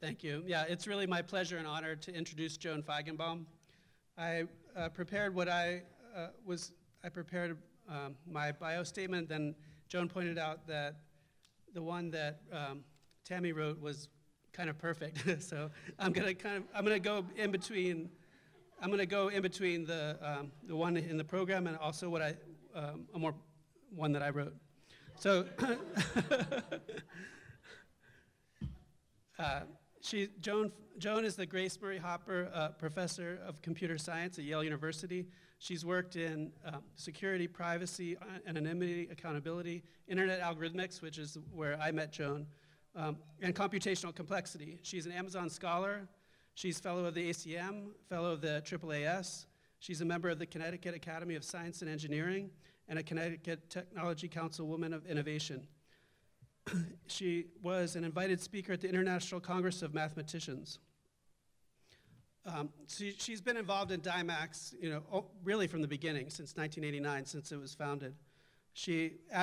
Thank you. Yeah, it's really my pleasure and honor to introduce Joan Feigenbaum. I prepared my bio statement, then Joan pointed out that the one that Tammy wrote was kind of perfect. So I'm gonna go in between the one in the program and also what one that I wrote. So Joan is the Grace Murray Hopper Professor of Computer Science at Yale University. She's worked in security, privacy, anonymity, accountability, internet algorithmics, which is where I met Joan, and computational complexity. She's an Amazon scholar. She's fellow of the ACM, fellow of the AAAS. She's a member of the Connecticut Academy of Science and Engineering and a Connecticut Technology Council Woman of Innovation. She was an invited speaker at the International Congress of Mathematicians. She's been involved in DIMACS, really from the beginning, since 1989, since it was founded.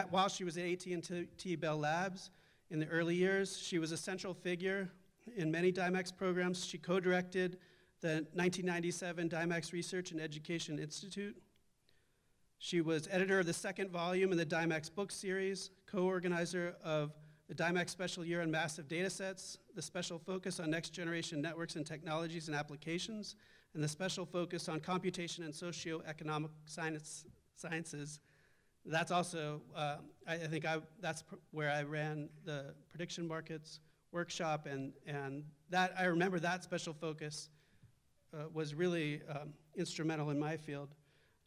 While she was at AT&T Bell Labs in the early years, she was a central figure in many DIMACS programs. She co-directed the 1997 DIMACS Research and Education Institute. She was editor of the second volume in the DIMACS book series, co-organizer of the DIMACS Special Year on Massive Datasets, the special focus on next generation networks and technologies and applications, and the special focus on computation and socioeconomic sciences. That's also, that's where I ran the prediction markets workshop, and that I remember that special focus was really instrumental in my field.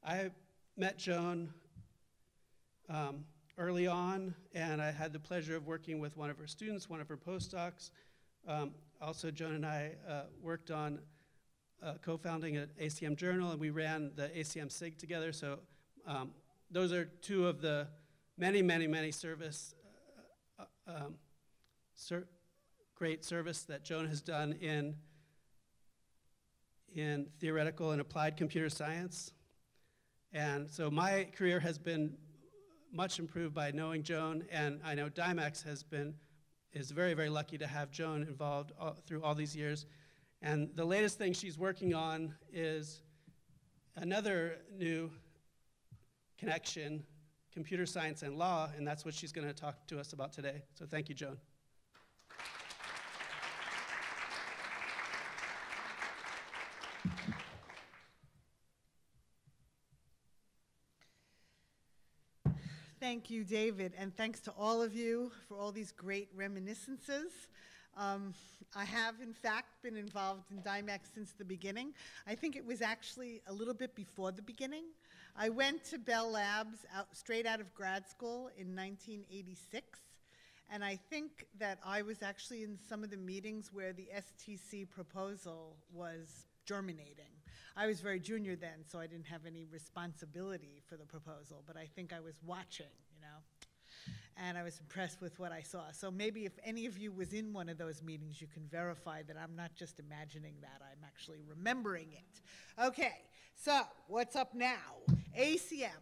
I met Joan early on, and I had the pleasure of working with one of her students, one of her postdocs. Also, Joan and I worked on co-founding an ACM journal, and we ran the ACM SIG together. So those are two of the many, many, many great service that Joan has done in theoretical and applied computer science. And so my career has been much improved by knowing Joan, and I know DIMACS is very, very lucky to have Joan involved through all these years. And the latest thing she's working on is another new connection, computer science and law, and that's what she's going to talk to us about today. So thank you, Joan. Thank you, David, and thanks to all of you for all these great reminiscences. I have, in fact, been involved in DIMACS since the beginning. I think it was actually a little bit before the beginning. I went to Bell Labs straight out of grad school in 1986, and I think that I was actually in some of the meetings where the STC proposal was germinating. I was very junior then, so I didn't have any responsibility for the proposal, but I think I was watching, and I was impressed with what I saw. So maybe if any of you was in one of those meetings, you can verify that I'm not just imagining that, I'm actually remembering it. Okay, so what's up now? ACM.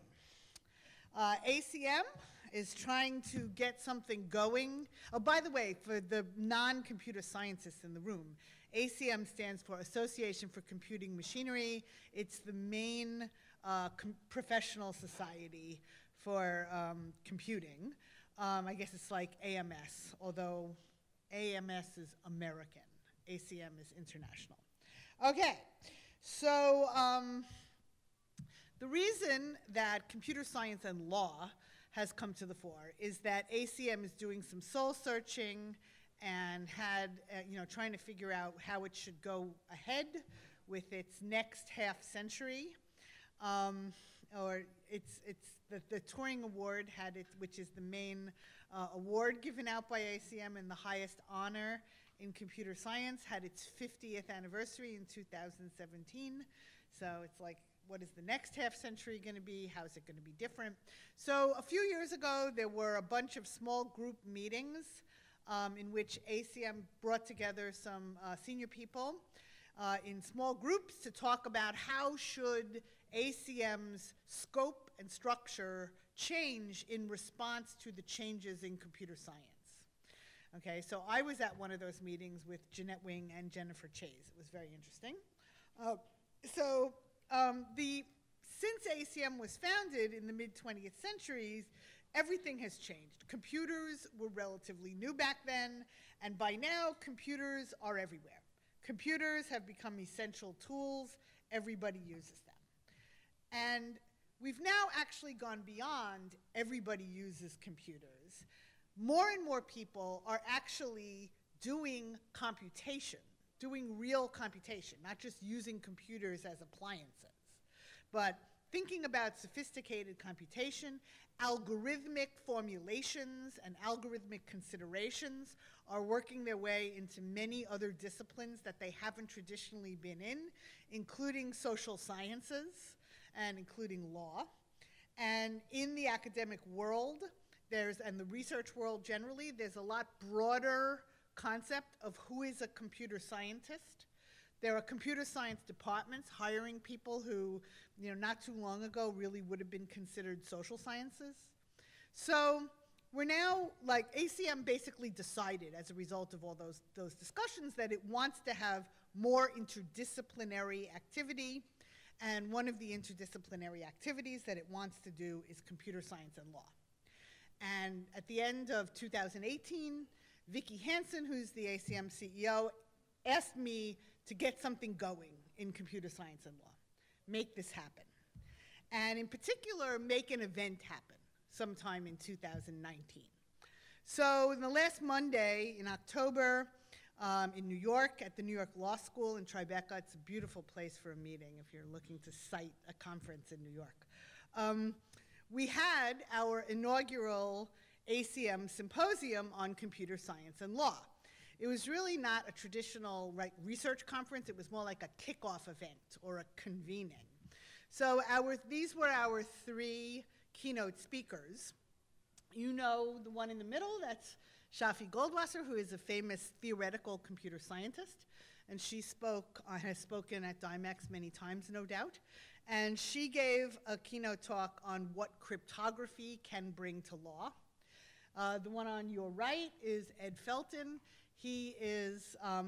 ACM is trying to get something going. Oh, by the way, for the non-computer scientists in the room, ACM stands for Association for Computing Machinery. It's the main professional society for computing. I guess it's like AMS, although AMS is American. ACM is international. Okay, so the reason that computer science and law has come to the fore is that ACM is doing some soul searching and trying to figure out how it should go ahead with its next half century. The Turing Award which is the main award given out by ACM and the highest honor in computer science, had its 50th anniversary in 2017. So it's like, what is the next half century going to be? How is it going to be different? So a few years ago, there were a bunch of small group meetings in which ACM brought together some senior people in small groups to talk about how should ACM's scope and structure change in response to the changes in computer science. Okay, so I was at one of those meetings with Jeanette Wing and Jennifer Chase. It was very interesting. Since ACM was founded in the mid-20th centuries, everything has changed. Computers were relatively new back then, and by now, computers are everywhere. Computers have become essential tools. Everybody uses them. And we've now actually gone beyond everybody uses computers. More and more people are actually doing computation, doing real computation, not just using computers as appliances, but thinking about sophisticated computation. Algorithmic formulations and algorithmic considerations are working their way into many other disciplines that they haven't traditionally been in, including social sciences and including law. And in the academic world, and the research world generally, there's a lot broader concept of who is a computer scientist. There are computer science departments hiring people who, not too long ago really would have been considered social sciences. So we're now, ACM basically decided as a result of all those discussions that it wants to have more interdisciplinary activity. And one of the interdisciplinary activities that it wants to do is computer science and law. And at the end of 2018, Vicki Hansen, who's the ACM CEO, asked me to get something going in computer science and law, make this happen. And in particular, make an event happen sometime in 2019. So in the last Monday in October in New York at the New York Law School in Tribeca, it's a beautiful place for a meeting if you're looking to cite a conference in New York. We had our inaugural ACM Symposium on computer science and law. It was really not a traditional research conference. It was more like a kickoff event or a convening. So these were our 3 keynote speakers. You know the one in the middle, that's Shafi Goldwasser, who is a famous theoretical computer scientist. And she has spoken at DIMEX many times, no doubt. And she gave a keynote talk on what cryptography can bring to law. The one on your right is Ed Felton. He is a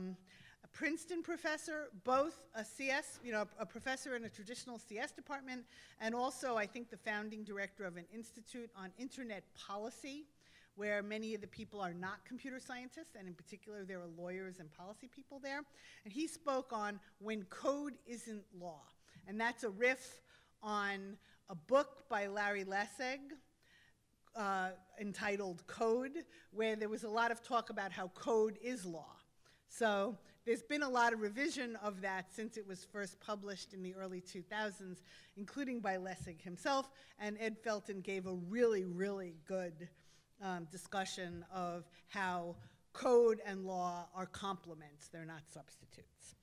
Princeton professor, both a CS, a professor in a traditional CS department, and also, I think, the founding director of an institute on internet policy, where many of the people are not computer scientists, and in particular, there are lawyers and policy people there. And he spoke on when code isn't law. And that's a riff on a book by Larry Lessig entitled Code, where there was a lot of talk about how code is law. So there's been a lot of revision of that since it was first published in the early 2000s, including by Lessig himself, and Ed Felton gave a really, really good discussion of how code and law are complements, they're not substitutes.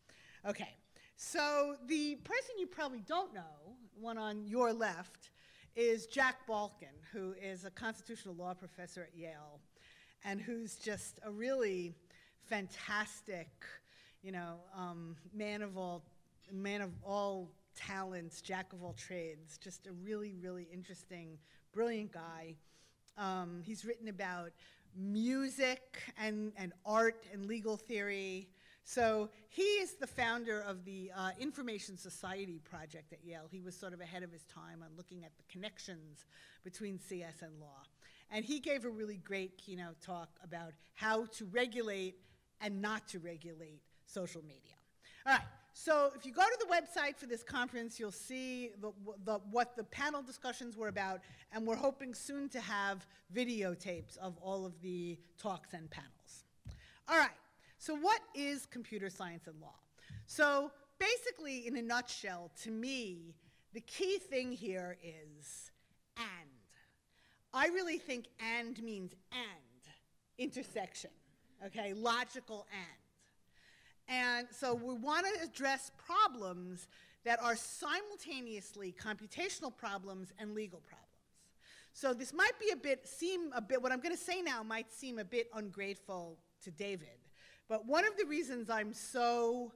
Okay, so the person you probably don't know, one on your left, is Jack Balkin, who is a constitutional law professor at Yale, and who's just a really fantastic, man of all talents, jack of all trades, just a really, really interesting, brilliant guy. He's written about music and art and legal theory. So he is the founder of the Information Society Project at Yale. He was sort of ahead of his time on looking at the connections between CS and law. And he gave a really great keynote talk about how to regulate and not to regulate social media. All right, so if you go to the website for this conference, you'll see what the panel discussions were about, and we're hoping soon to have videotapes of all of the talks and panels. All right. So what is computer science and law? So basically, in a nutshell, to me, the key thing here is and. I really think and means and, intersection, okay, logical and. And so we want to address problems that are simultaneously computational problems and legal problems. So this might be what I'm going to say now might seem a bit ungrateful to David. But one of the reasons I'm so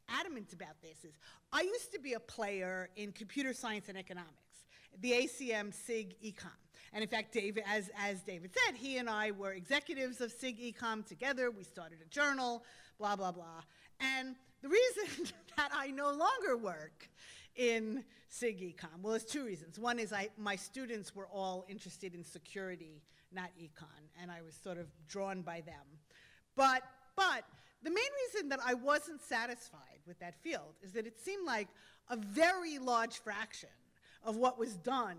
adamant about this is I used to be a player in computer science and economics, the ACM SIG Econ. And in fact, David, as David said, he and I were executives of SIG Ecom together. We started a journal, blah, blah, blah. And the reason that I no longer work in SIG Ecom, well, there's two reasons. One is my students were all interested in security, not econ, and I was sort of drawn by them. But the main reason that I wasn't satisfied with that field is that it seemed like a very large fraction of what was done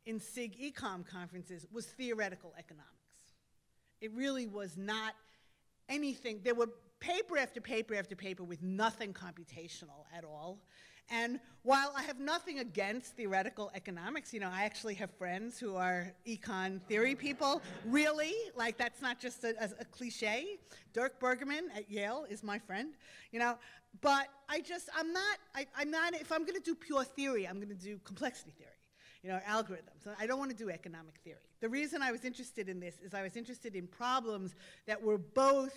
in SIG Ecom conferences was theoretical economics. It really was not anything. There were paper after paper after paper with nothing computational at all. And while I have nothing against theoretical economics, you know, I actually have friends who are econ theory people. Really? Like, that's not just a cliche. Dirk Bergerman at Yale is my friend, you know. But I'm not, if I'm going to do pure theory, I'm going to do complexity theory, you know, algorithms. I don't want to do economic theory. The reason I was interested in this is I was interested in problems that were both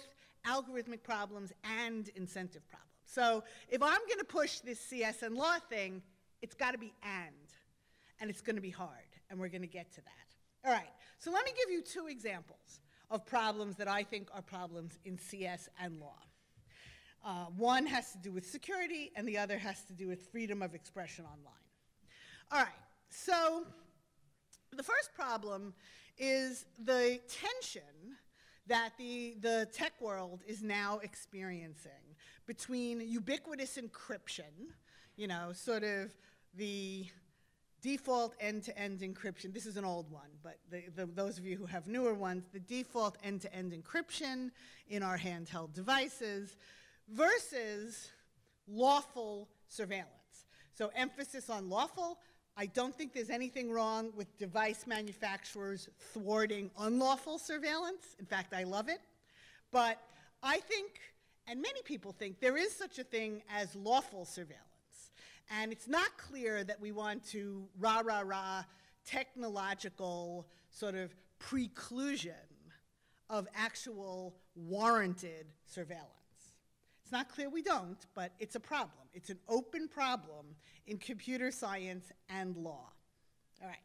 algorithmic problems and incentive problems. So if I'm going to push this CS and law thing, it's got to be and it's going to be hard, and we're going to get to that. All right, so let me give you two examples of problems that I think are problems in CS and law. One has to do with security, and the other has to do with freedom of expression online. All right, so the first problem is the tension that the tech world is now experiencing between ubiquitous encryption, you know, sort of the default end-to-end encryption. This is an old one, but those of you who have newer ones, the default end-to-end encryption in our handheld devices versus lawful surveillance. So emphasis on lawful. I don't think there's anything wrong with device manufacturers thwarting unlawful surveillance. In fact, I love it. But I think, and many people think, there is such a thing as lawful surveillance. And it's not clear that we want to rah-rah-rah technological sort of preclusion of actual warranted surveillance. It's not clear we don't, but it's a problem. It's an open problem in computer science and law. All right.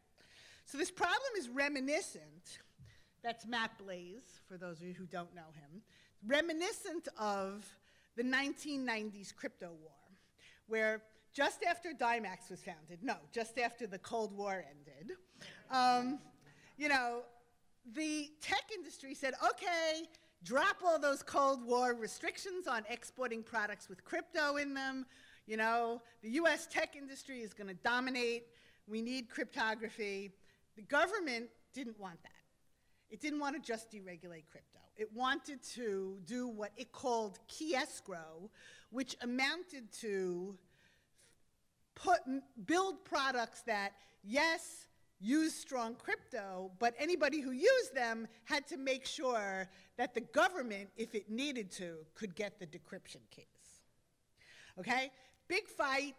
So this problem is reminiscent, that's Matt Blaze, for those of you who don't know him, reminiscent of the 1990s crypto war, where just after Dymax was founded, no, just after the Cold War ended, you know, the tech industry said, okay, drop all those Cold War restrictions on exporting products with crypto in them. You know, the US tech industry is going to dominate. We need cryptography. The government didn't want that. It didn't want to just deregulate crypto. It wanted to do what it called key escrow, which amounted to build products that, yes, use strong crypto, but anybody who used them had to make sure that the government, if it needed to, could get the decryption keys. Okay? Big fight.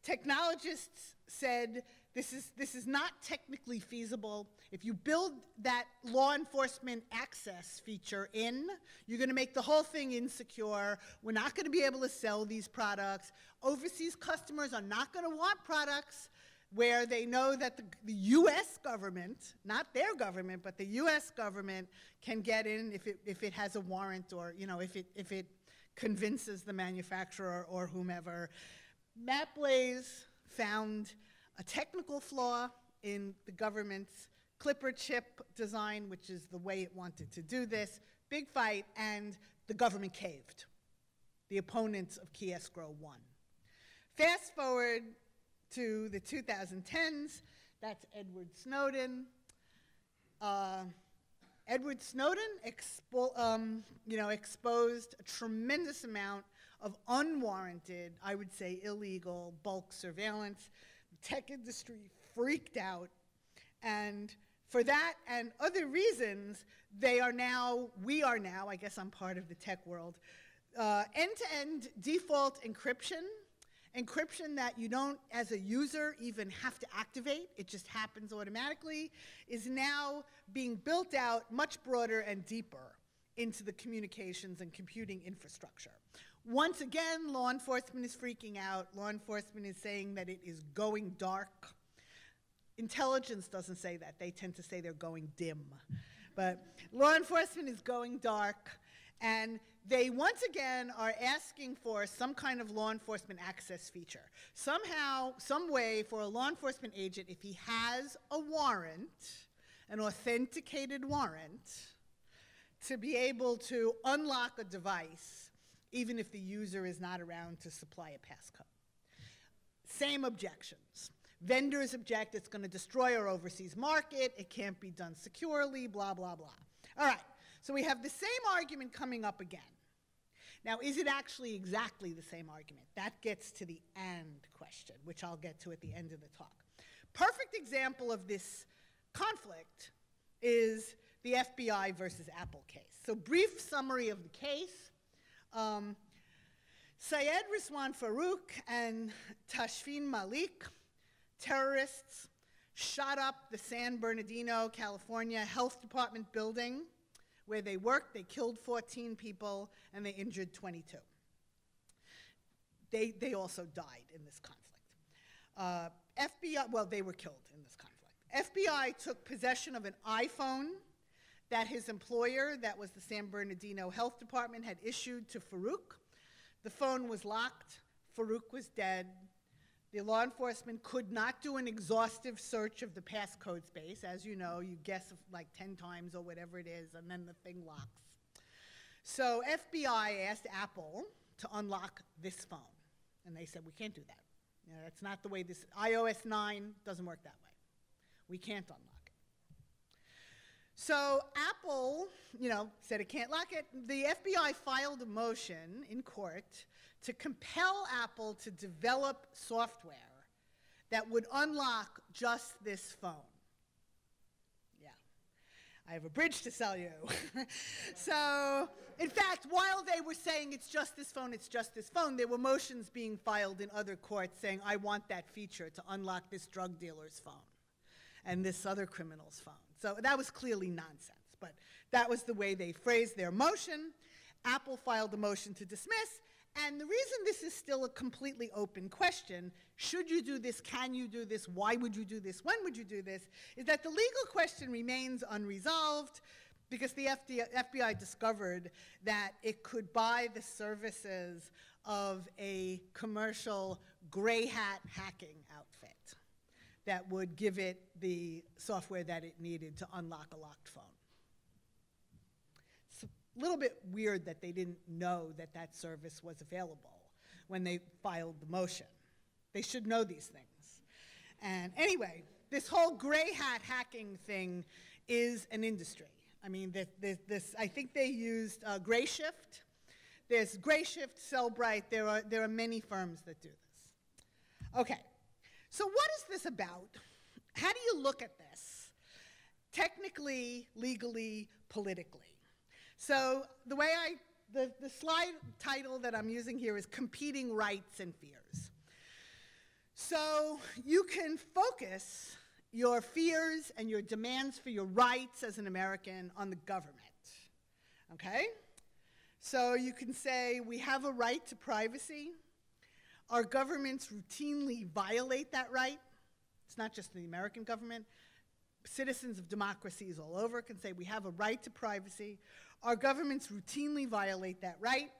Technologists said this is not technically feasible. If you build that law enforcement access feature in, you're going to make the whole thing insecure. We're not going to be able to sell these products. Overseas customers are not going to want products where they know that the U.S. government, not their government, but the U.S. government can get in if it has a warrant, or, you know, if it convinces the manufacturer or whomever. Matt Blaze found a technical flaw in the government's Clipper chip design, which is the way it wanted to do this. Big fight, and the government caved. The opponents of key escrow won. Fast forward to the 2010s, that's Edward Snowden. Edward Snowden exposed a tremendous amount of unwarranted, I would say illegal, bulk surveillance. The tech industry freaked out, and for that and other reasons, we are now, I guess I'm part of the tech world, end-to-end default encryption that you don't, as a user, even have to activate, it just happens automatically, is now being built out much broader and deeper into the communications and computing infrastructure. Once again, law enforcement is freaking out. Law enforcement is saying that it is going dark. Intelligence doesn't say that. They tend to say they're going dim. But law enforcement is going dark, and they once again are asking for some kind of law enforcement access feature. Somehow, some way for a law enforcement agent, if he has a warrant, an authenticated warrant, to be able to unlock a device, even if the user is not around to supply a passcode. Same objections. Vendors object, it's going to destroy our overseas market, it can't be done securely, blah, blah, blah. All right, so we have the same argument coming up again. Now, is it actually exactly the same argument? That gets to the "and" question, which I'll get to at the end of the talk. Perfect example of this conflict is the FBI versus Apple case. So brief summary of the case. Syed Rizwan Farouk and Tashfeen Malik, terrorists, shot up the San Bernardino, California Health Department building where they worked. They killed 14 people, and they injured 22. They also died in this conflict. FBI, well, they were killed in this conflict. FBI took possession of an iPhone that his employer, that was the San Bernardino Health Department, had issued to Farouk. The phone was locked. Farouk was dead. The law enforcement could not do an exhaustive search of the passcode space. As you know, you guess like 10 times or whatever it is, and then the thing locks. So FBI asked Apple to unlock this phone. And they said, we can't do that. You know, that's not the way this, iOS 9 doesn't work that way. We can't unlock it. So Apple, said it can't lock it. The FBI filed a motion in court to compel Apple to develop software that would unlock just this phone. Yeah, I have a bridge to sell you. So, in fact, while they were saying it's just this phone, there were motions being filed in other courts saying, I want that feature to unlock this drug dealer's phone and this other criminal's phone. So that was clearly nonsense, but that was the way they phrased their motion. Apple filed a motion to dismiss. And the reason this is still a completely open question, should you do this, can you do this, why would you do this, when would you do this, is that the legal question remains unresolved because the FBI discovered that it could buy the services of a commercial gray hat hacking outfit that would give it the software that it needed to unlock a locked phone. A little bit weird that they didn't know that that service was available when they filed the motion. They should know these things. And anyway, this whole gray hat hacking thing is an industry. I mean, I think they used Grayshift. There's Grayshift, Cellbrite. There are many firms that do this. Okay, so what is this about? How do you look at this? Technically, legally, politically. So the way the slide title that I'm using here is Competing Rights and Fears. So you can focus your fears and your demands for your rights as an American on the government, okay? So you can say we have a right to privacy. Our governments routinely violate that right. It's not just the American government. Citizens of democracies all over can say we have a right to privacy. Our governments routinely violate that right,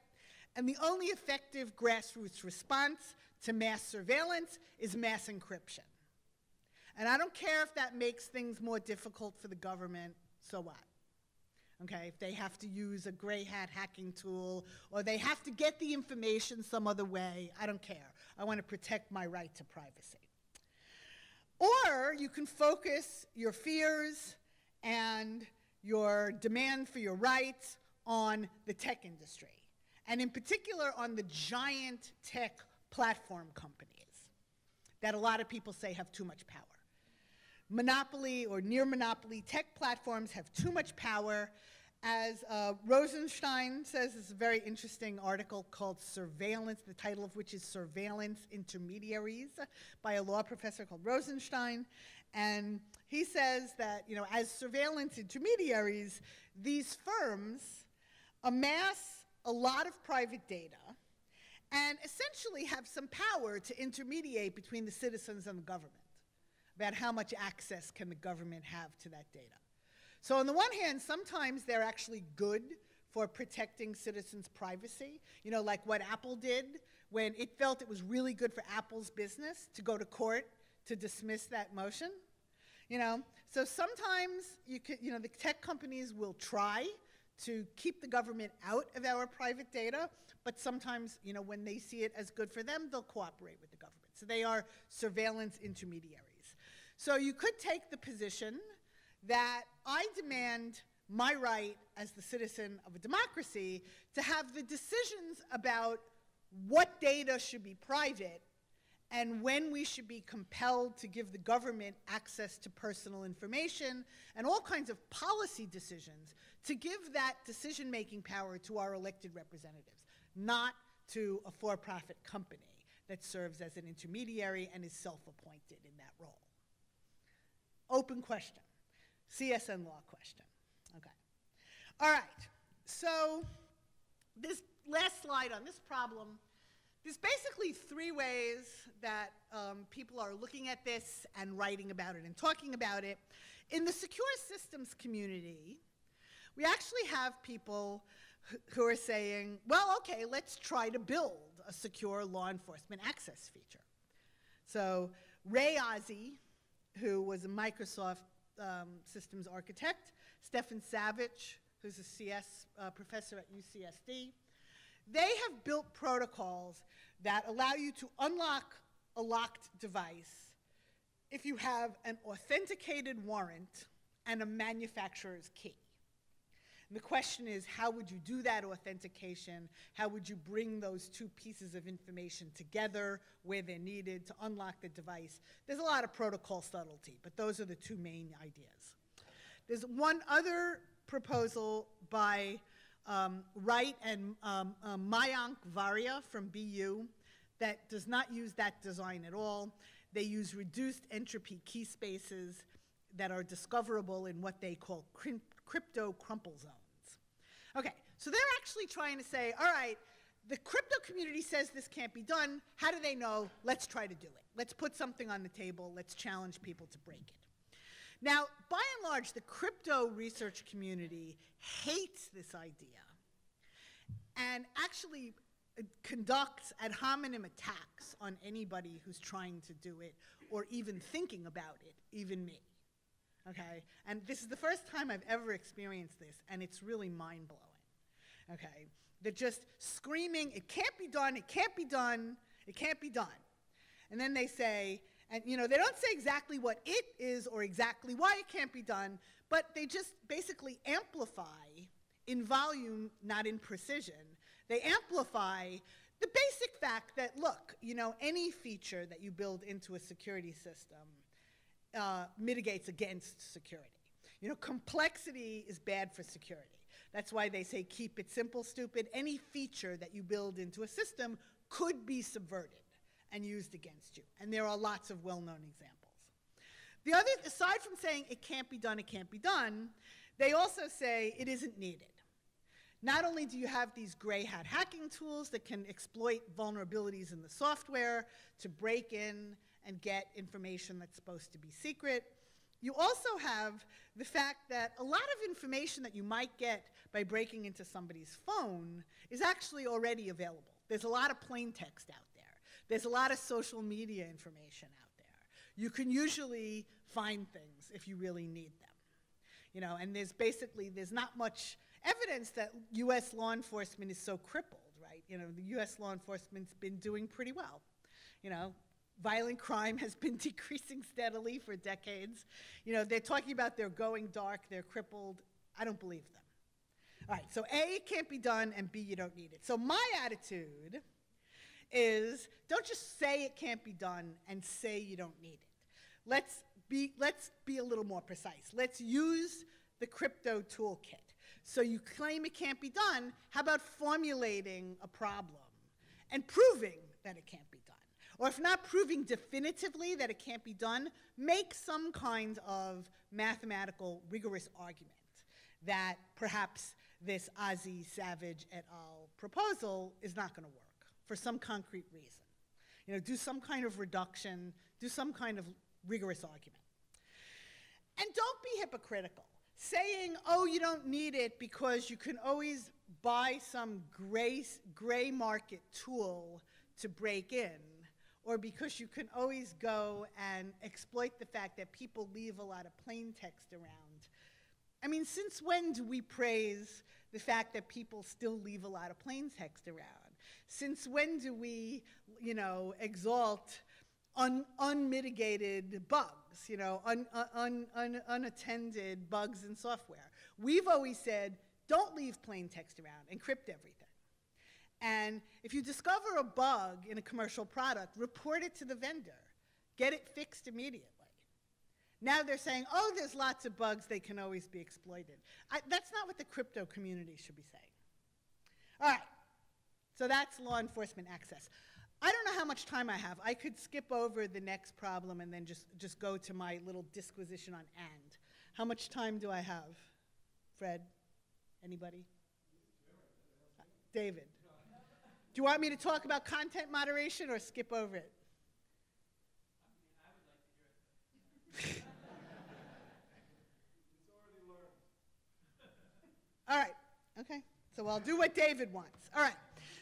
and the only effective grassroots response to mass surveillance is mass encryption. And I don't care if that makes things more difficult for the government, so what? Okay, if they have to use a gray hat hacking tool, or they have to get the information some other way, I don't care. I want to protect my right to privacy. Or you can focus your fears and your demand for your rights on the tech industry, and in particular on the giant tech platform companies that a lot of people say have too much power. Monopoly or near monopoly tech platforms have too much power. As Rosenstein says, it's a very interesting article called Surveillance, the title of which is Surveillance Intermediaries, by a law professor called Rosenstein. And he says that, as surveillance intermediaries, these firms amass a lot of private data and essentially have some power to intermediate between the citizens and the government. about how much access can the government have to that data. So on the one hand, sometimes they're actually good for protecting citizens' privacy, you know, like what Apple did when it felt it was really good for Apple's business to go to court to dismiss that motion. You know, so sometimes the tech companies will try to keep the government out of our private data, but sometimes, you know, when they see it as good for them, they'll cooperate with the government. So they are surveillance intermediaries. So you could take the position that I demand my right as the citizen of a democracy to have the decisions about what data should be private and when we should be compelled to give the government access to personal information and all kinds of policy decisions, to give that decision-making power to our elected representatives, not to a for-profit company that serves as an intermediary and is self-appointed in that role. Open question. CSN law question. Okay. All right. So this last slide on this problem, there's basically three ways that people are looking at this and writing about it and talking about it. In the secure systems community, we actually have people who are saying, well, okay, let's try to build a secure law enforcement access feature. So Ray Ozzie, who was a Microsoft systems architect, Stefan Savage, who's a CS professor at UCSD, they have built protocols that allow you to unlock a locked device if you have an authenticated warrant and a manufacturer's key. And the question is, how would you do that authentication? How would you bring those two pieces of information together where they're needed to unlock the device? There's a lot of protocol subtlety, but those are the two main ideas. There's one other proposal by Wright and Mayank Varia from BU that does not use that design at all. They use reduced entropy key spaces that are discoverable in what they call crypto crumple zones. Okay, so they're actually trying to say, all right, the crypto community says this can't be done. How do they know? Let's try to do it. Let's put something on the table. Let's challenge people to break it. Now, by and large, the crypto research community hates this idea and actually conducts ad hominem attacks on anybody who's trying to do it or even thinking about it, even me. Okay, and this is the first time I've ever experienced this, and it's really mind-blowing. Okay, they're just screaming, it can't be done, it can't be done, it can't be done. And then they say, and you know, they don't say exactly what it is or exactly why it can't be done, but they just basically amplify in volume, not in precision. They amplify the basic fact that, look, you know, any feature that you build into a security system mitigates against security. You know, complexity is bad for security. That's why they say keep it simple, stupid. Any feature that you build into a system could be subverted and used against you. And there are lots of well-known examples. The other, aside from saying it can't be done, they also say it isn't needed. Not only do you have these gray hat hacking tools that can exploit vulnerabilities in the software to break in and get information that's supposed to be secret, you also have the fact that a lot of information that you might get by breaking into somebody's phone is actually already available. There's a lot of plain text out there. There's a lot of social media information out there. You can usually find things if you really need them. You know, and there's not much evidence that US law enforcement is so crippled, right? You know, the US law enforcement's been doing pretty well. You know, violent crime has been decreasing steadily for decades. You know, they're talking about they're going dark, they're crippled. I don't believe them. All right, so A, it can't be done, and B, you don't need it. So my attitude is don't just say it can't be done and say you don't need it. Let's be a little more precise. Let's use the crypto toolkit. So you claim it can't be done, how about formulating a problem and proving that it can't be done? Or if not proving definitively that it can't be done, make some kind of mathematical, rigorous argument that perhaps this Ozzie, Savage et al. Proposal is not going to work for some concrete reason. You know, do some kind of reduction, do some kind of rigorous argument. And don't be hypocritical. Saying, oh, you don't need it because you can always buy some gray market tool to break in, or because you can always go and exploit the fact that people leave a lot of plain text around. I mean, since when do we praise the fact that people still leave a lot of plain text around? Since when do we, exalt unmitigated bugs, unattended bugs in software? We've always said, don't leave plain text around, encrypt everything. And if you discover a bug in a commercial product, report it to the vendor. Get it fixed immediately. Now they're saying, oh, there's lots of bugs, they can always be exploited. That's not what the crypto community should be saying. All right, so that's law enforcement access. I don't know how much time I have. I could skip over the next problem and then just go to my little disquisition on and. How much time do I have? Fred? Anybody? David? Do you want me to talk about content moderation or skip over it? I would like to hear it. It's already learned. All right, okay. So I'll do what David wants. All right.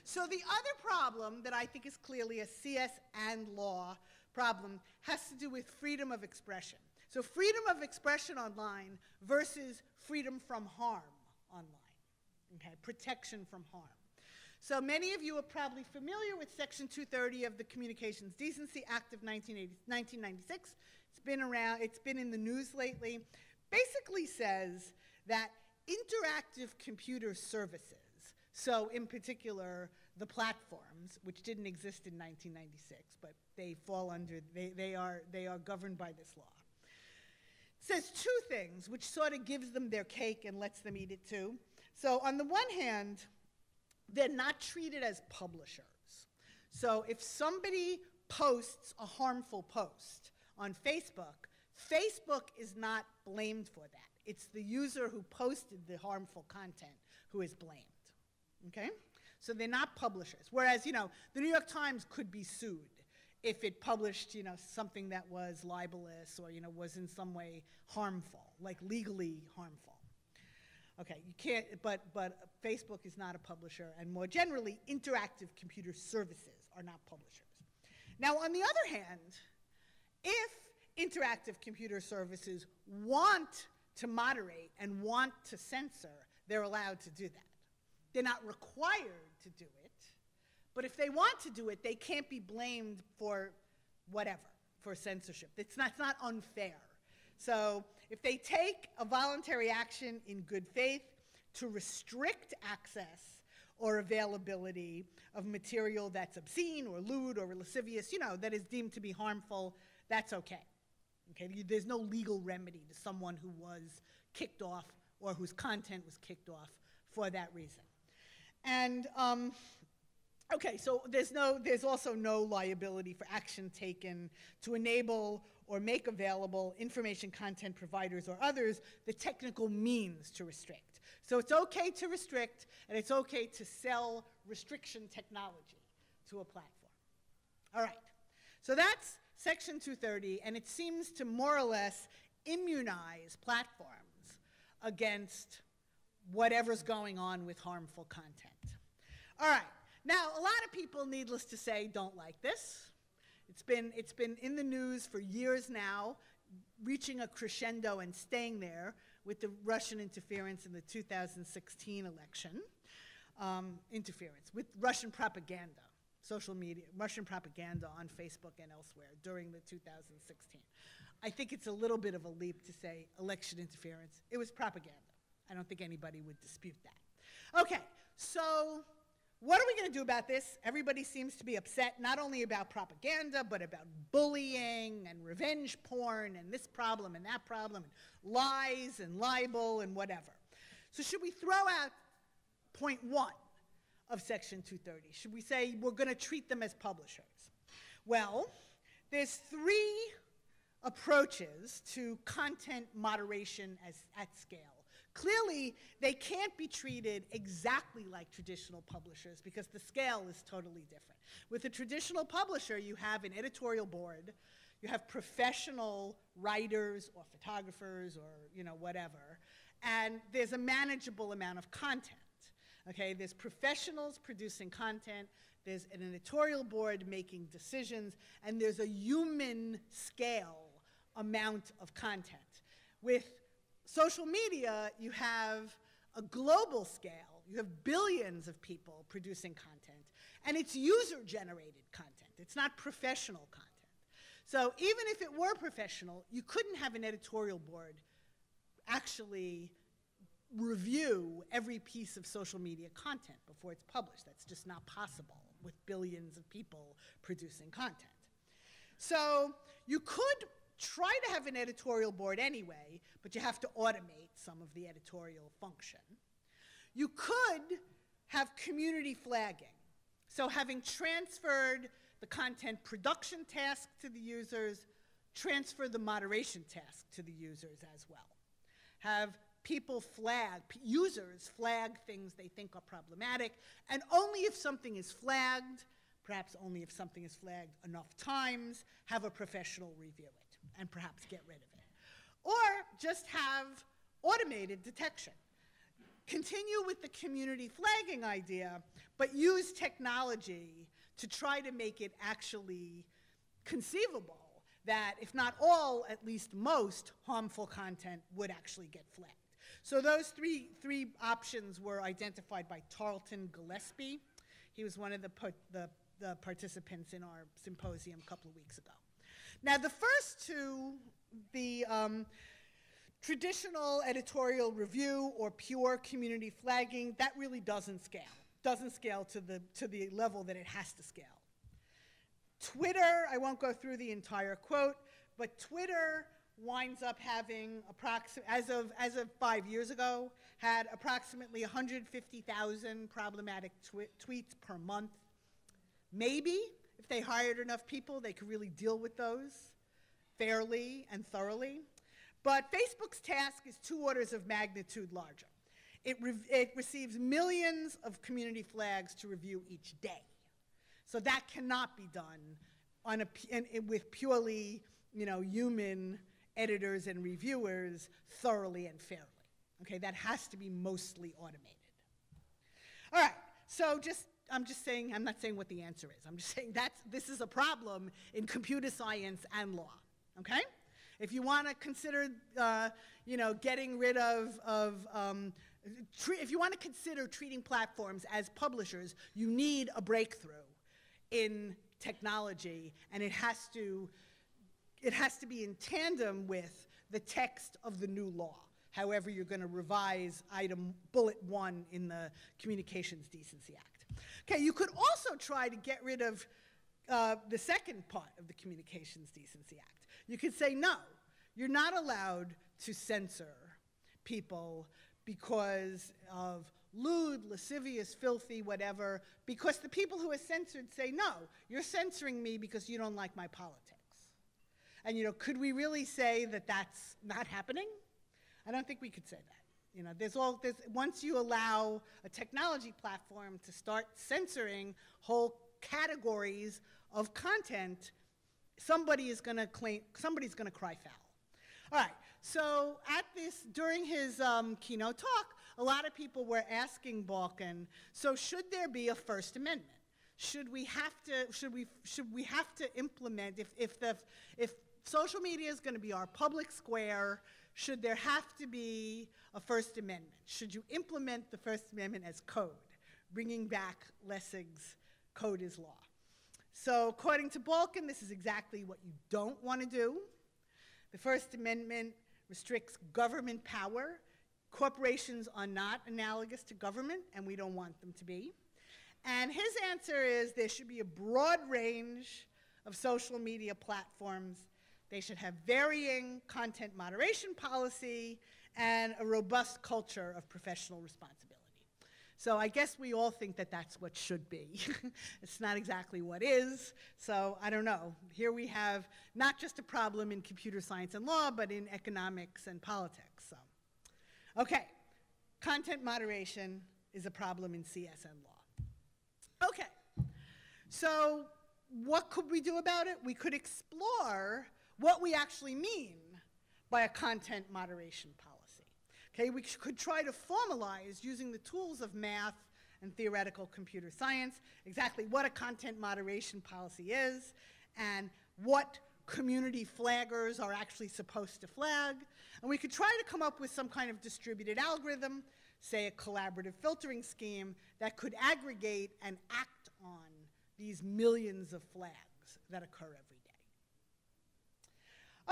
So the other problem that I think is clearly a CS and law problem has to do with freedom of expression. So freedom of expression online versus freedom from harm online, okay? Protection from harm. So many of you are probably familiar with Section 230 of the Communications Decency Act of 1996. It's been around, it's been in the news lately. Basically says that interactive computer services, so in particular, the platforms, which didn't exist in 1996, but they fall under, they are governed by this law. It says two things, which sort of gives them their cake and lets them eat it too. So on the one hand, they're not treated as publishers. So if somebody posts a harmful post on Facebook, Facebook is not blamed for that. It's the user who posted the harmful content who is blamed. Okay? So they're not publishers. Whereas, the New York Times could be sued if it published, something that was libelous or, was in some way harmful, like legally harmful. Okay, you can't, but Facebook is not a publisher, and more generally, interactive computer services are not publishers. Now, on the other hand, if interactive computer services want to moderate and want to censor, they're allowed to do that. They're not required to do it, but if they want to do it, they can't be blamed for whatever, for censorship. It's not unfair. So if they take a voluntary action in good faith to restrict access or availability of material that's obscene or lewd or lascivious, that is deemed to be harmful, that's okay. Okay? There's no legal remedy to someone who was kicked off or whose content was kicked off for that reason. And, okay, so there's also no liability for action taken to enable or make available information content providers or others the technical means to restrict. So it's okay to restrict, and it's okay to sell restriction technology to a platform. All right, so that's Section 230, and it seems to more or less immunize platforms against whatever's going on with harmful content. All right, now a lot of people, needless to say, don't like this. It's been in the news for years now, reaching a crescendo and staying there with the Russian interference in the 2016 election, interference with Russian propaganda, social media, Russian propaganda on Facebook and elsewhere during the 2016. I think it's a little bit of a leap to say election interference. It was propaganda. I don't think anybody would dispute that. Okay, so what are we going to do about this? Everybody seems to be upset not only about propaganda, but about bullying and revenge porn and this problem and that problem and lies and libel and whatever. So should we throw out point 1 of Section 230? Should we say we're going to treat them as publishers? Well, there's 3 approaches to content moderation at scale. Clearly, they can't be treated exactly like traditional publishers because the scale is totally different. With a traditional publisher, you have an editorial board, You have professional writers or photographers or, you know, whatever. And there's a manageable amount of content. Okay, there's professionals producing content, there's an editorial board making decisions, and there's a human scale amount of content. With social media, you have a global scale. You have billions of people producing content, and it's user-generated content. It's not professional content. So even if it were professional, you couldn't have an editorial board actually review every piece of social media content before it's published. That's just not possible with billions of people producing content. So you could try to have an editorial board anyway, but you have to automate some of the editorial function. You could have community flagging. So having transferred the content production task to the users, transfer the moderation task to the users as well. Have people flag, users flag things they think are problematic, and only if something is flagged, perhaps only if something is flagged enough times, have a professional review it and perhaps get rid of it. Or just have automated detection. Continue with the community flagging idea, but use technology to try to make it actually conceivable that if not all, at least most harmful content would actually get flagged. So those three options were identified by Tarleton Gillespie. He was one of the participants in our symposium a couple of weeks ago. Now the first two, the traditional editorial review or pure community flagging, that really doesn't scale. Doesn't scale to the level that it has to scale. Twitter, I won't go through the entire quote, but Twitter winds up having, as of 5 years ago, had approximately 150,000 problematic tweets per month. Maybe, if they hired enough people, they could really deal with those fairly and thoroughly. But Facebook's task is 2 orders of magnitude larger. It receives millions of community flags to review each day. So that cannot be done with purely, human editors and reviewers thoroughly and fairly. Okay, that has to be mostly automated. All right, so I'm just saying, I'm not saying what the answer is. I'm just saying this is a problem in computer science and law, okay? If you want to consider, getting rid of if you want to consider treating platforms as publishers, you need a breakthrough in technology, and it has to be in tandem with the text of the new law, however you're going to revise bullet 1 in the Communications Decency Act. Okay, you could also try to get rid of the second part of the Communications Decency Act. You could say, no, you're not allowed to censor people because of lewd, lascivious, filthy, whatever, because the people who are censored say, no, you're censoring me because you don't like my politics. And, could we really say that that's not happening? I don't think we could say that. Once you allow a technology platform to start censoring whole categories of content, somebody's going to cry foul. All right, so during his keynote talk, a lot of people were asking Balkin, so should there be a First Amendment? Should we have to implement, if social media is going to be our public square, should there have to be a First Amendment? Should you implement the First Amendment as code, bringing back Lessig's code is law? So according to Balkin, this is exactly what you don't want to do. The First Amendment restricts government power. Corporations are not analogous to government, and we don't want them to be. And his answer is there should be a broad range of social media platforms. They should have varying content moderation policy and a robust culture of professional responsibility. So I guess we all think that that's what should be. It's not exactly what is, so I don't know. Here we have not just a problem in computer science and law, but in economics and politics. So, okay, content moderation is a problem in CS and law. Okay, so what could we do about it? We could explore what we actually mean by a content moderation policy. Okay, we could try to formalize, using the tools of math and theoretical computer science, exactly what a content moderation policy is and what community flaggers are actually supposed to flag. And we could try to come up with some kind of distributed algorithm, say a collaborative filtering scheme, that could aggregate and act on these millions of flags that occur every day.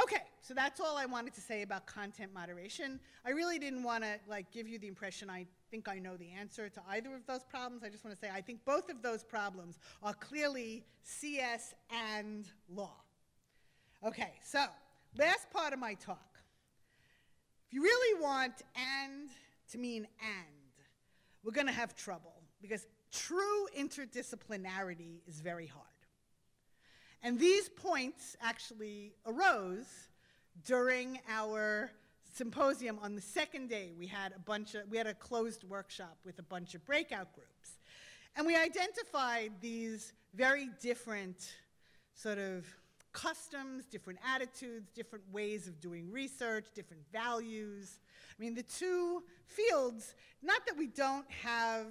Okay, so that's all I wanted to say about content moderation. I really didn't want to give you the impression I think I know the answer to either of those problems. I just want to say I think both of those problems are clearly CS and law. Okay, so last part of my talk. If you really want and to mean and, we're going to have trouble because true interdisciplinarity is very hard. And these points actually arose during our symposium on the second day. We had a closed workshop with a bunch of breakout groups. And we identified these very different sort of customs, different attitudes, different ways of doing research, different values. I mean, the two fields, not that we don't have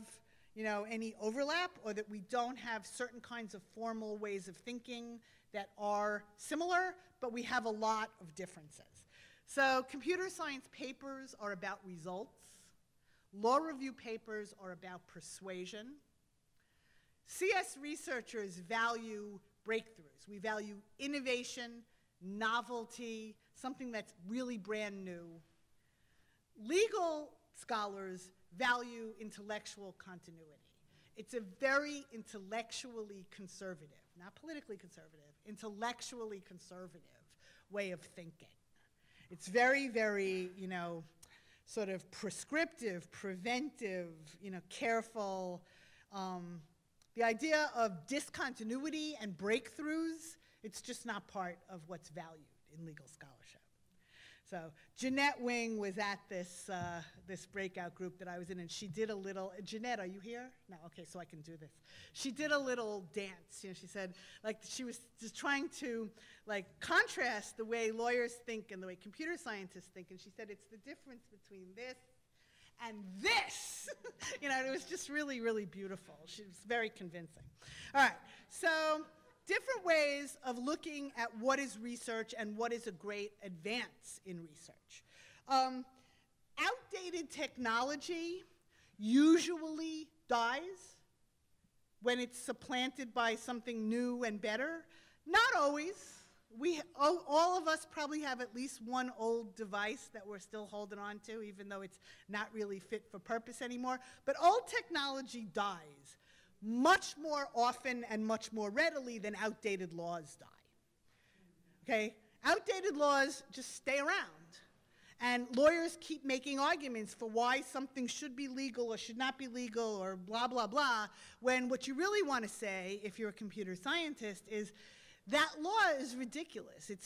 any overlap or that we don't have certain kinds of formal ways of thinking that are similar, but we have a lot of differences. So computer science papers are about results. Law review papers are about persuasion. CS researchers value breakthroughs. We value innovation, novelty, something that's really brand new. Legal scholars value intellectual continuity. It's a very intellectually conservative, not politically conservative, intellectually conservative way of thinking. It's very, very, sort of prescriptive, preventive, careful. The idea of discontinuity and breakthroughs, it's just not part of what's valued in legal scholarship. So Jeanette Wing was at this, this breakout group that I was in, and she did a little, Jeanette, are you here? No, okay, so I can do this. She did a little dance. She said, she was just trying to, contrast the way lawyers think and the way computer scientists think, and she said it's the difference between this and this. It was just really, really beautiful. She was very convincing. All right, so different ways of looking at what is research and what is a great advance in research. Outdated technology usually dies when it's supplanted by something new and better. Not always. All of us probably have at least one old device that we're still holding on to, even though it's not really fit for purpose anymore. But old technology dies much more often and much more readily than outdated laws die. Okay? Outdated laws just stay around. And lawyers keep making arguments for why something should be legal or should not be legal or blah, blah, blah, when what you really want to say, if you're a computer scientist, is that law is ridiculous. It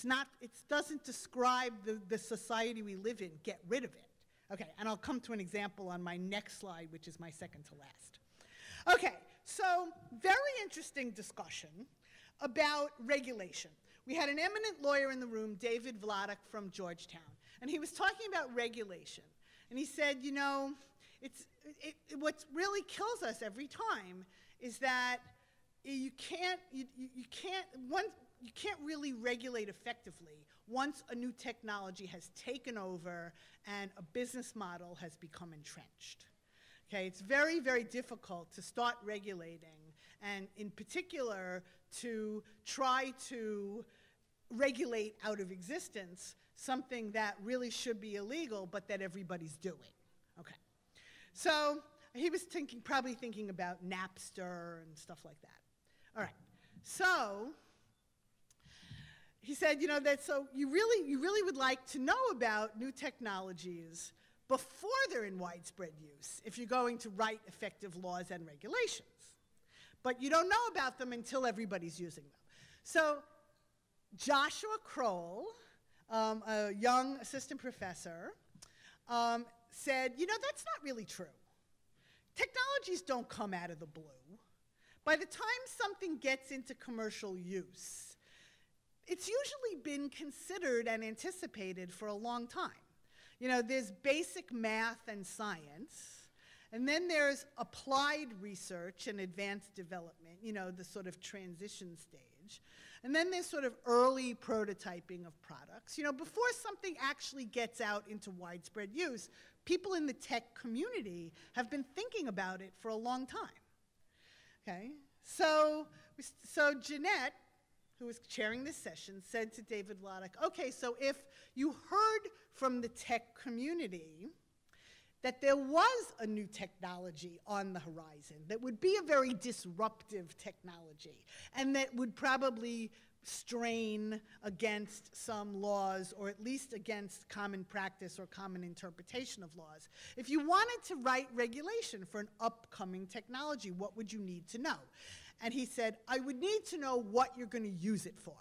doesn't describe the society we live in. Get rid of it. Okay, and I'll come to an example on my next slide, which is my second to last. Okay, so very interesting discussion about regulation. We had an eminent lawyer in the room, David Vladeck from Georgetown, and he was talking about regulation. And he said, what really kills us every time is that you can't really regulate effectively once a new technology has taken over and a business model has become entrenched. Okay, it's very, very difficult to start regulating, and in particular to try to regulate out of existence something that really should be illegal but that everybody's doing. Okay, so he was probably thinking about Napster and stuff like that. All right, so he said, so you really would like to know about new technologies before they're in widespread use if you're going to write effective laws and regulations. But you don't know about them until everybody's using them. So Joshua Kroll, a young assistant professor, said, that's not really true. Technologies don't come out of the blue. by the time something gets into commercial use, it's usually been considered and anticipated for a long time. You know, there's basic math and science, and then there's applied research and advanced development, you know, the sort of transition stage. And then there's sort of early prototyping of products. You know, before something actually gets out into widespread use, people in the tech community have been thinking about it for a long time. Okay? So Jeanette, who was chairing this session, said to David Wladek, okay, so if you heard from the tech community that there was a new technology on the horizon that would be a very disruptive technology and that would probably strain against some laws, or at least against common practice or common interpretation of laws. If you wanted to write regulation for an upcoming technology, what would you need to know? And he said, I would need to know what you're going to use it for.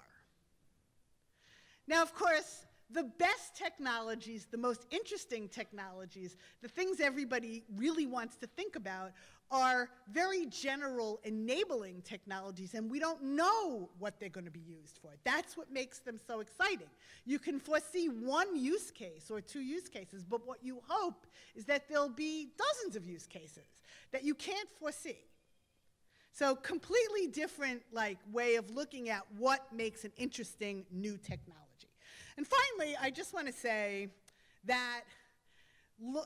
Now, of course, the best technologies, the most interesting technologies, the things everybody really wants to think about are very general enabling technologies, and we don't know what they're going to be used for. That's what makes them so exciting. You can foresee one use case or two use cases, but what you hope is that there'll be dozens of use cases that you can't foresee. So completely different way of looking at what makes an interesting new technology. And finally, I just want to say that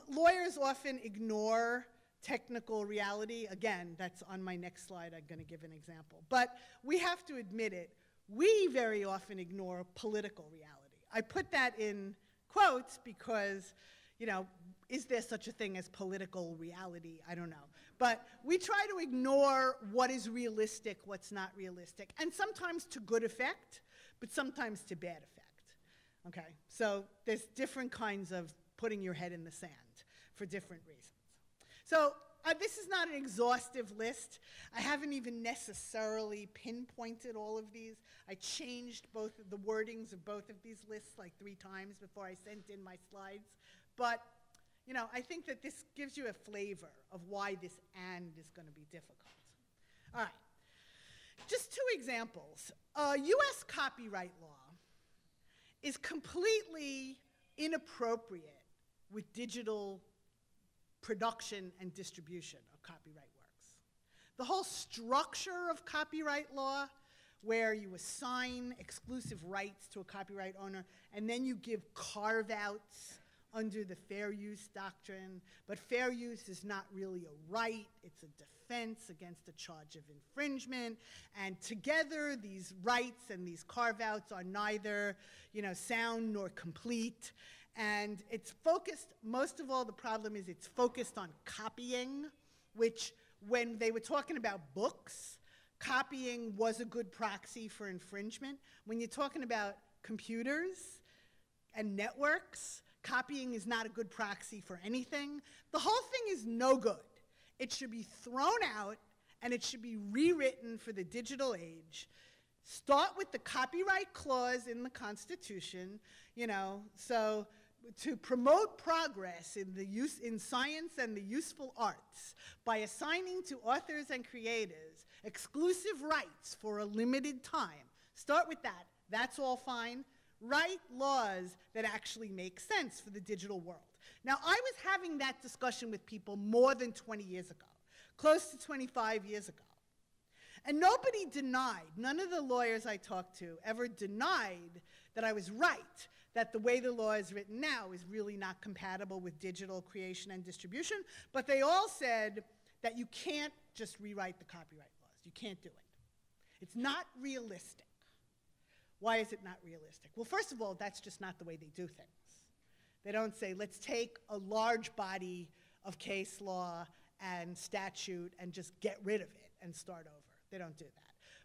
lawyers often ignore technical reality. Again, that's on my next slide. I'm going to give an example. But we have to admit it. We very often ignore political reality. I put that in quotes because, you know, is there such a thing as political reality? I don't know. But we try to ignore what is realistic, what's not realistic, and sometimes to good effect, but sometimes to bad effect. Okay, so there's different kinds of putting your head in the sand for different reasons. So this is not an exhaustive list. I haven't even necessarily pinpointed all of these. I changed both of the wordings of both of these lists like 3 times before I sent in my slides. But, you know, I think that this gives you a flavor of why this "and" is going to be difficult. All right, just 2 examples. US copyright law is completely inappropriate with digital production and distribution of copyright works. The whole structure of copyright law, where you assign exclusive rights to a copyright owner, and then you give carve-outs under the fair use doctrine, but fair use is not really a right, it's a defense against a charge of infringement, and together these rights and these carve-outs are neither, you know, sound nor complete, and it's focused, most of all the problem is it's focused on copying, which when they were talking about books, copying was a good proxy for infringement. When you're talking about computers and networks, copying is not a good proxy for anything. The whole thing is no good. It should be thrown out, and it should be rewritten for the digital age. Start with the copyright clause in the Constitution, you know, so to promote progress in science and the useful arts by assigning to authors and creators exclusive rights for a limited time. Start with that. That's all fine. Write laws that actually make sense for the digital world. Now, I was having that discussion with people more than 20 years ago, close to 25 years ago. And nobody denied, none of the lawyers I talked to ever denied that I was right, that the way the law is written now is really not compatible with digital creation and distribution, but they all said that you can't just rewrite the copyright laws. You can't do it. It's not realistic. Why is it not realistic? Well, first of all, that's just not the way they do things. They don't say, let's take a large body of case law and statute and just get rid of it and start over. They don't do that.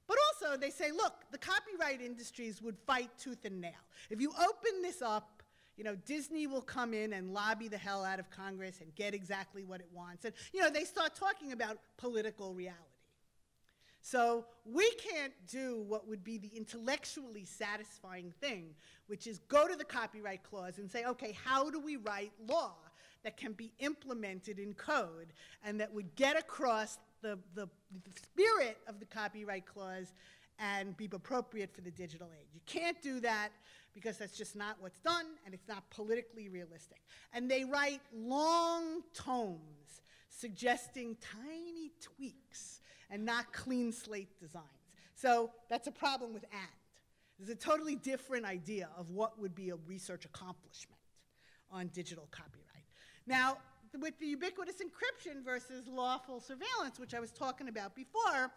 But also, they say, look, the copyright industries would fight tooth and nail. If you open this up, you know, Disney will come in and lobby the hell out of Congress and get exactly what it wants. And, you know, they start talking about political reality. So we can't do what would be the intellectually satisfying thing, which is go to the copyright clause and say, okay, how do we write law that can be implemented in code and that would get across the spirit of the copyright clause and be appropriate for the digital age. You can't do that because that's just not what's done, and it's not politically realistic. And they write long tomes suggesting tiny tweaks and not clean slate designs. So that's a problem with and. There's a totally different idea of what would be a research accomplishment on digital copyright. Now, with the ubiquitous encryption versus lawful surveillance, which I was talking about before,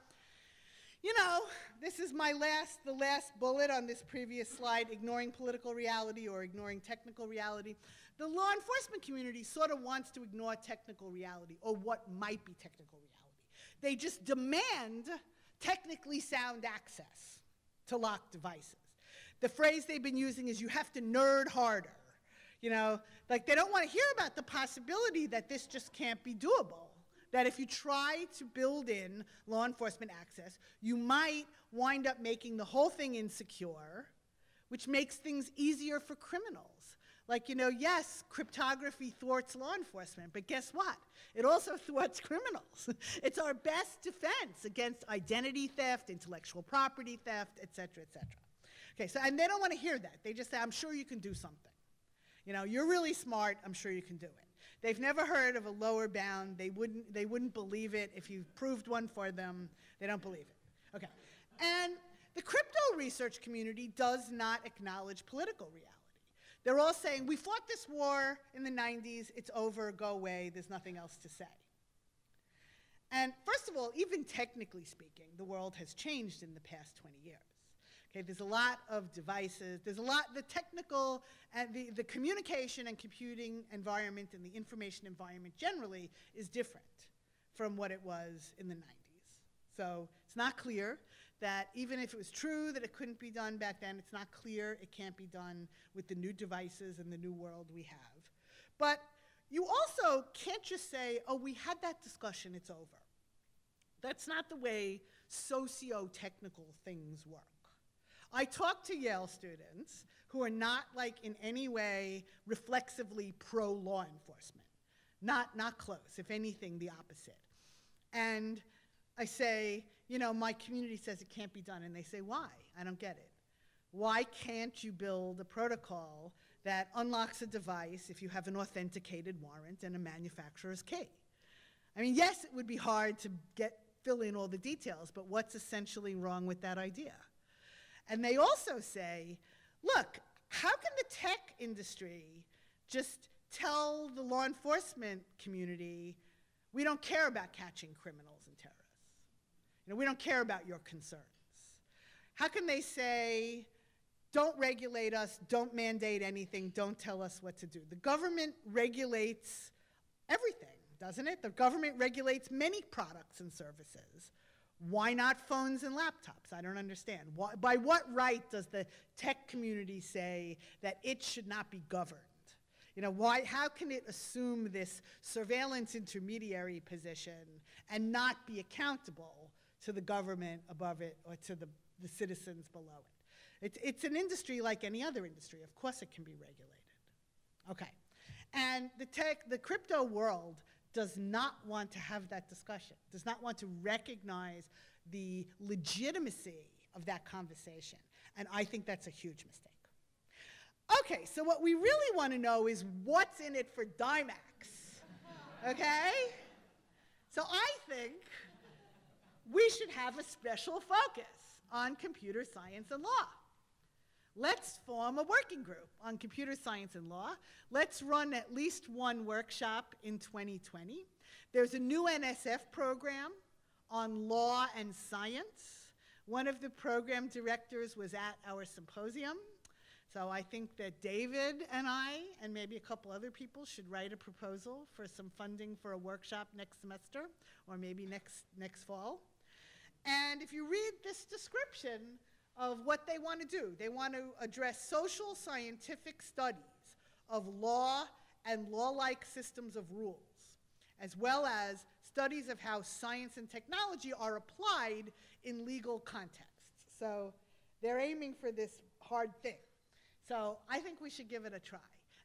you know, this is the last bullet on this previous slide, ignoring political reality or ignoring technical reality. The law enforcement community sort of wants to ignore technical reality, or what might be technical reality. They just demand technically sound access to locked devices. The phrase they've been using is, you have to nerd harder. You know, like they don't want to hear about the possibility that this just can't be doable. That if you try to build in law enforcement access, you might wind up making the whole thing insecure, which makes things easier for criminals. Like, you know, yes, cryptography thwarts law enforcement, but guess what? It also thwarts criminals. It's our best defense against identity theft, intellectual property theft, et cetera, et cetera. Okay, so, and they don't want to hear that. They just say, I'm sure you can do something. You know, you're really smart, I'm sure you can do it. They've never heard of a lower bound. They wouldn't believe it if you proved one for them. They don't believe it. Okay. And the crypto research community does not acknowledge political reality. They're all saying, we fought this war in the 90s, it's over, go away, there's nothing else to say. And first of all, even technically speaking, the world has changed in the past 20 years. Okay, there's a lot of devices, there's a lot, the technical and the communication and computing environment and the information environment generally is different from what it was in the 90s. So it's not clear that even if it was true that it couldn't be done back then, it's not clear it can't be done with the new devices and the new world we have. But you also can't just say, oh, we had that discussion, it's over. That's not the way socio-technical things work. I talk to Yale students who are not like in any way reflexively pro-law enforcement. Not close, if anything, the opposite. And I say, you know, my community says it can't be done. And they say, why? I don't get it. Why can't you build a protocol that unlocks a device if you have an authenticated warrant and a manufacturer's key? I mean, yes, it would be hard to fill in all the details, but what's essentially wrong with that idea? And they also say, look, how can the tech industry just tell the law enforcement community, we don't care about catching criminals and terrorists. You know, we don't care about your concerns. How can they say, don't regulate us, don't mandate anything, don't tell us what to do? The government regulates everything, doesn't it? The government regulates many products and services. Why not phones and laptops? I don't understand. By what right does the tech community say that it should not be governed? You know, how can it assume this surveillance intermediary position and not be accountable to the government above it or to the citizens below it? It's an industry like any other industry. Of course it can be regulated. Okay. And the crypto world does not want to have that discussion, does not want to recognize the legitimacy of that conversation. And I think that's a huge mistake. Okay, so what we really want to know is what's in it for Dymax, okay? So I think we should have a special focus on computer science and law. Let's form a working group on computer science and law. Let's run at least one workshop in 2020. There's a new NSF program on law and science. One of the program directors was at our symposium. So I think that David and I, and maybe a couple other people, should write a proposal for some funding for a workshop next semester, or maybe next fall. And if you read this description of what they want to do, they want to address social scientific studies of law and law-like systems of rules, as well as studies of how science and technology are applied in legal contexts. So they're aiming for this hard thing. So I think we should give it a try.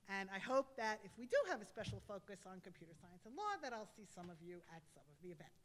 And I hope that if we do have a special focus on computer science and law, that I'll see some of you at some of the events.